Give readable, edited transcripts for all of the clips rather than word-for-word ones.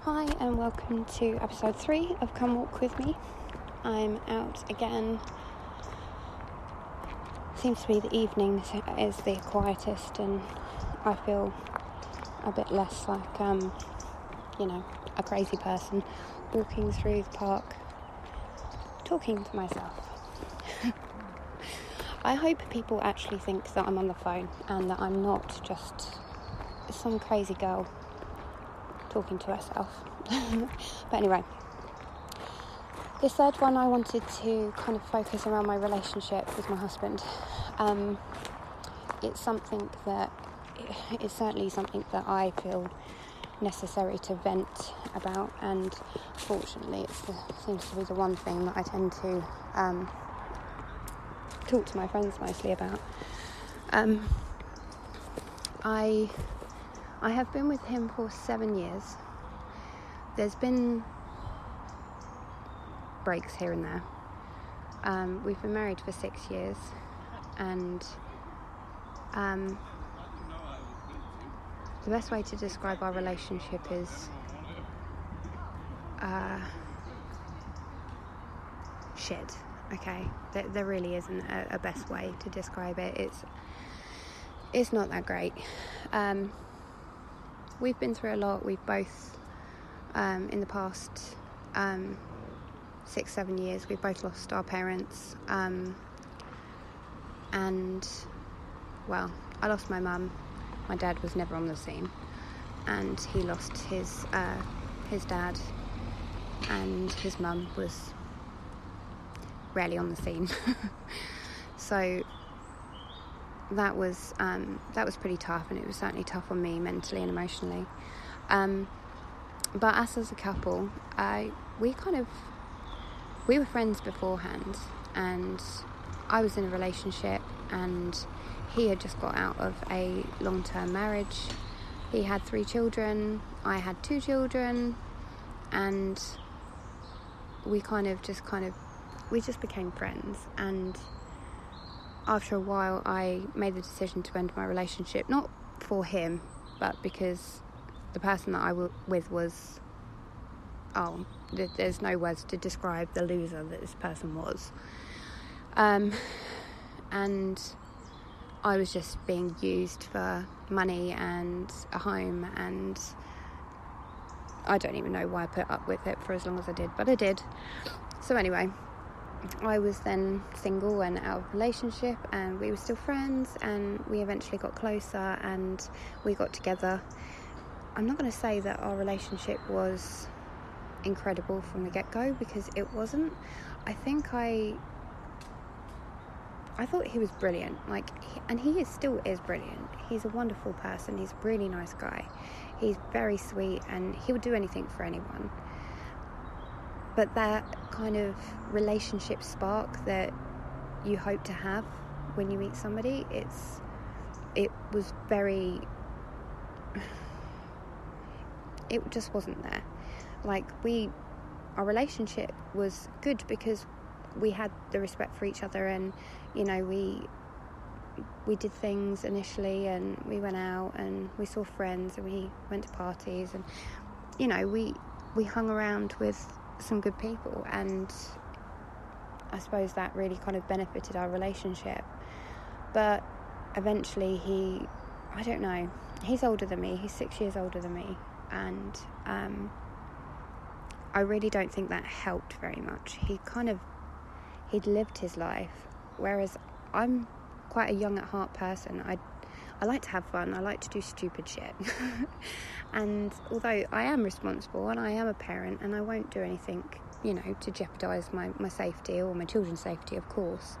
Hi and welcome to episode 3 of Come Walk With Me. I'm out again. Seems to be the evening is the quietest and I feel a bit less like, a crazy person walking through the park, talking to myself. I hope people actually think that I'm on the phone and that I'm not just some crazy girl talking to herself. But anyway, this third one I wanted to kind of focus around my relationship with my husband. It's certainly something that I feel necessary to vent about, and fortunately it seems to be the one thing that I tend to talk to my friends mostly about. I have been with him for 7 years. There's been breaks here and there. We've been married for 6 years, and the best way to describe our relationship is shit. Okay, there really isn't a best way to describe it. It's not that great. We've been through a lot. We've both, in the past 6-7 years, we've both lost our parents. And, well, I lost my mum. My dad was never on the scene. And he lost his dad. And his mum was rarely on the scene. So that was pretty tough, and it was certainly tough on me mentally and emotionally. But us as a couple, we were friends beforehand, and I was in a relationship, and he had just got out of a long-term marriage. He had 3 children, I had 2 children, and we just became friends. And after a while I made the decision to end my relationship, not for him, but because the person that I was with was, there's no words to describe the loser that this person was. And I was just being used for money and a home, and I don't even know why I put up with it for as long as I did, but I did. So anyway, I was then single and out of relationship, and we were still friends, and we eventually got closer and we got together. I'm not going to say that our relationship was incredible from the get-go, because it wasn't. I think I thought he was brilliant, and he still is brilliant. He's a wonderful person. He's a really nice guy. He's very sweet, and he would do anything for anyone. But that kind of relationship spark that you hope to have when you meet somebody, it just wasn't there. Our relationship was good because we had the respect for each other, and we did things initially, and we went out and we saw friends and we went to parties, and we hung around with some good people, and I suppose that really kind of benefited our relationship. But eventually he's older than me. He's 6 years older than me, and I really don't think that helped very much. He'd lived his life, whereas I'm quite a young at heart person. I like to have fun. I like to do stupid shit. And although I am responsible and I am a parent, and I won't do anything, to jeopardise my safety or my children's safety, of course,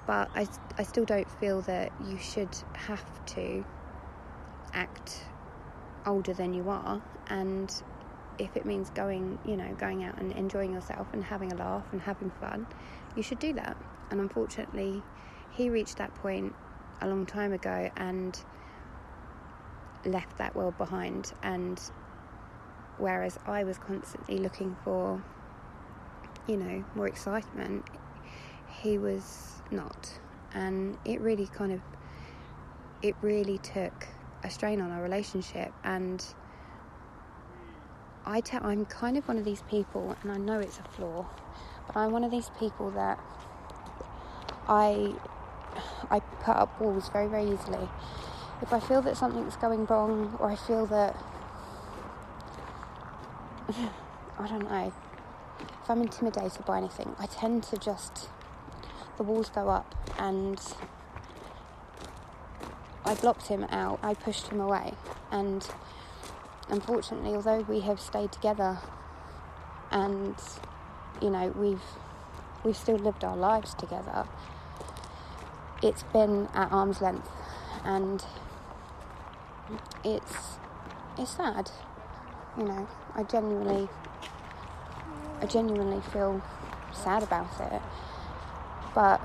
but I still don't feel that you should have to act older than you are. And if it means going out and enjoying yourself and having a laugh and having fun, you should do that. And unfortunately, he reached that point a long time ago and left that world behind. And whereas I was constantly looking for, more excitement, he was not. And it really took a strain on our relationship. And I'm kind of one of these people, and I know it's a flaw, but I'm one of these people that I put up walls very, very easily. If I feel that something's going wrong, or I feel that, I don't know, if I'm intimidated by anything, I tend to the walls go up, and I blocked him out, I pushed him away, and unfortunately, although we have stayed together and, you know, we've still lived our lives together, it's been at arm's length, and it's sad, you know. I genuinely feel sad about it, but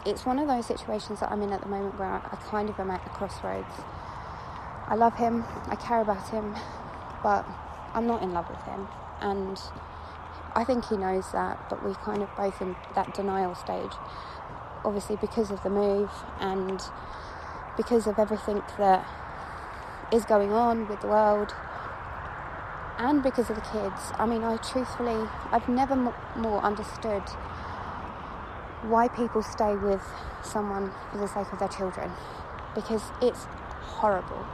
it's one of those situations that I'm in at the moment where I kind of am at a crossroads. I love him, I care about him, but I'm not in love with him, and I think he knows that, but we're kind of both in that denial stage, obviously because of the move and because of everything that is going on with the world, and because of the kids. I mean, I've never more understood why people stay with someone for the sake of their children, because it's horrible.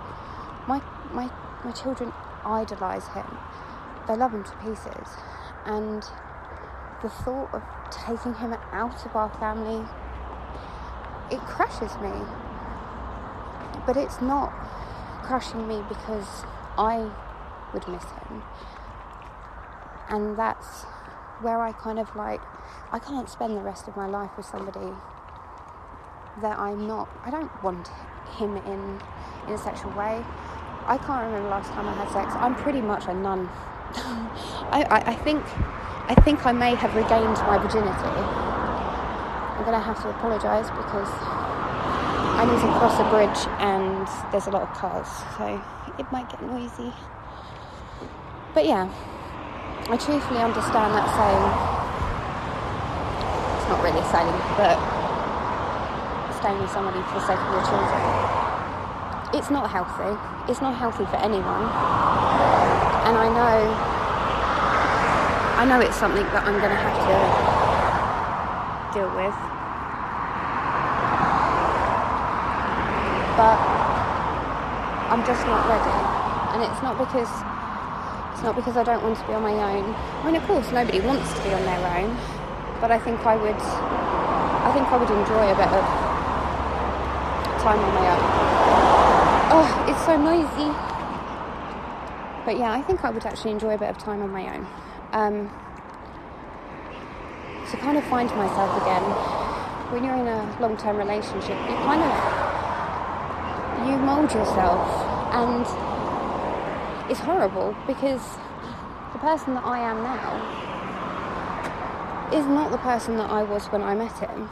My children idolise him. They love him to pieces, and the thought of taking him out of our family, it crushes me. But it's not crushing me because I would miss him, and that's where I kind of I can't spend the rest of my life with somebody that I don't want him in a sexual way. I can't remember the last time I had sex. I'm pretty much a nun. I think I may have regained my virginity. I'm going to have to apologise because I need to cross a bridge and there's a lot of cars, so it might get noisy. But yeah, I truthfully understand that saying. It's not really a saying, but staying with somebody for the sake of your children. It's not healthy. It's not healthy for anyone. And I know it's something that I'm going to have to deal with. But I'm just not ready. And it's not because I don't want to be on my own. I mean, of course, nobody wants to be on their own, but I think I would enjoy a bit of time on my own. Oh, it's so noisy. But yeah, I think I would actually enjoy a bit of time on my own. To kind of find myself again. When you're in a long-term relationship, you mould yourself, and it's horrible because the person that I am now is not the person that I was when I met him.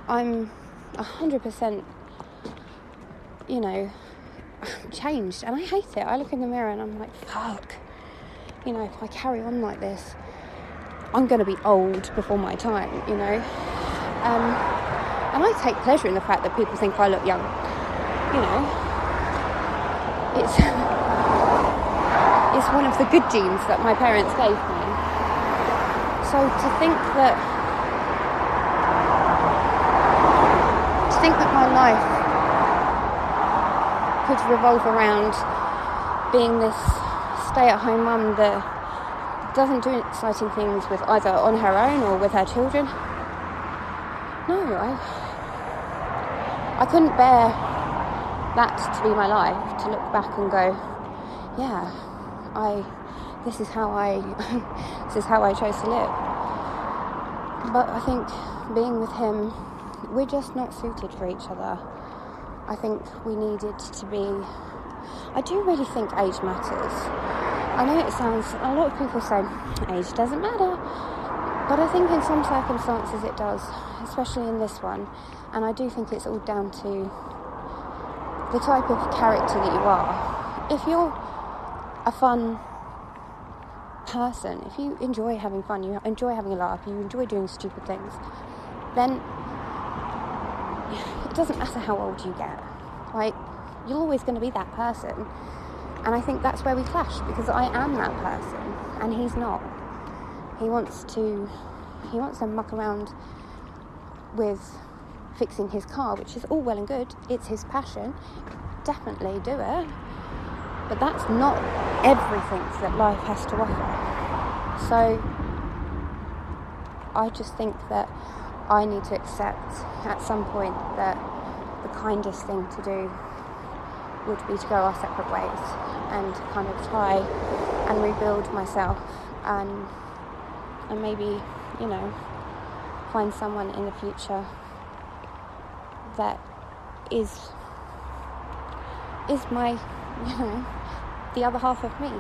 I'm 100%, changed, and I hate it. I look in the mirror and I'm like, fuck, if I carry on like this, I'm going to be old before my time, and I take pleasure in the fact that people think I look young. It's one of the good genes that my parents gave me. So to think that my life could revolve around being this stay-at-home mum that doesn't do exciting things with either on her own or with her children. No, I couldn't bear that to be my life, to look back and go, yeah, this is how I chose to live. But I think being with him, we're just not suited for each other. I think we needed to be... I do really think age matters. I know a lot of people say age doesn't matter, but I think in some circumstances it does, especially in this one. And I do think it's all down to the type of character that you are. If you're a fun person, if you enjoy having fun, you enjoy having a laugh, you enjoy doing stupid things, then it doesn't matter how old you get. You're always going to be that person. And I think that's where we clash, because I am that person and he's not. He wants to muck around with fixing his car, which is all well and good. It's his passion. Definitely do it. But that's not everything that life has to offer. So I just think that I need to accept at some point that the kindest thing to do would be to go our separate ways and kind of try and rebuild myself and maybe, find someone in the future that is my, the other half of me.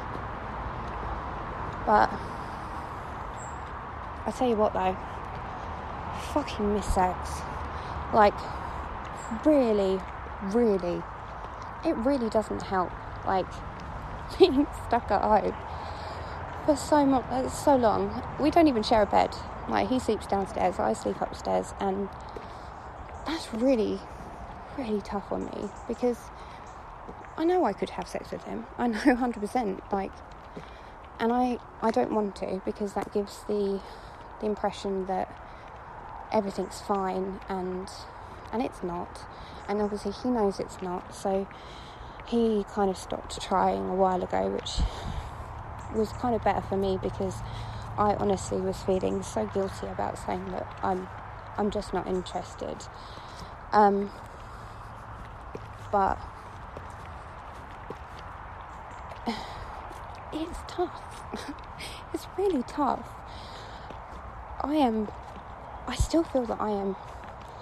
But I tell you what though, fucking miss sex. Like, really, really, it really doesn't help. Like, being stuck at home for so long. We don't even share a bed. Like, he sleeps downstairs, I sleep upstairs, and that's really, really tough on me, because I know I could have sex with him. I know 100%. Like, and I don't want to, because that gives the impression that everything's fine, and it's not. And obviously he knows it's not, so he kind of stopped trying a while ago, which was kind of better for me, because I honestly was feeling so guilty about saying, look, I'm just not interested. But it's tough. It's really tough. I still feel that I am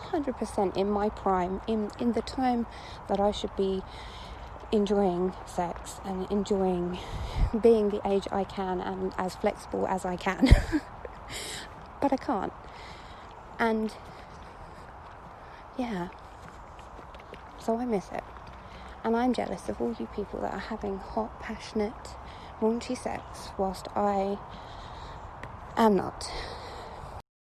100% in my prime, in the time that I should be enjoying sex and enjoying being the age I can and as flexible as I can. But I can't. And yeah, so I miss it. And I'm jealous of all you people that are having hot, passionate, raunchy sex whilst I am not.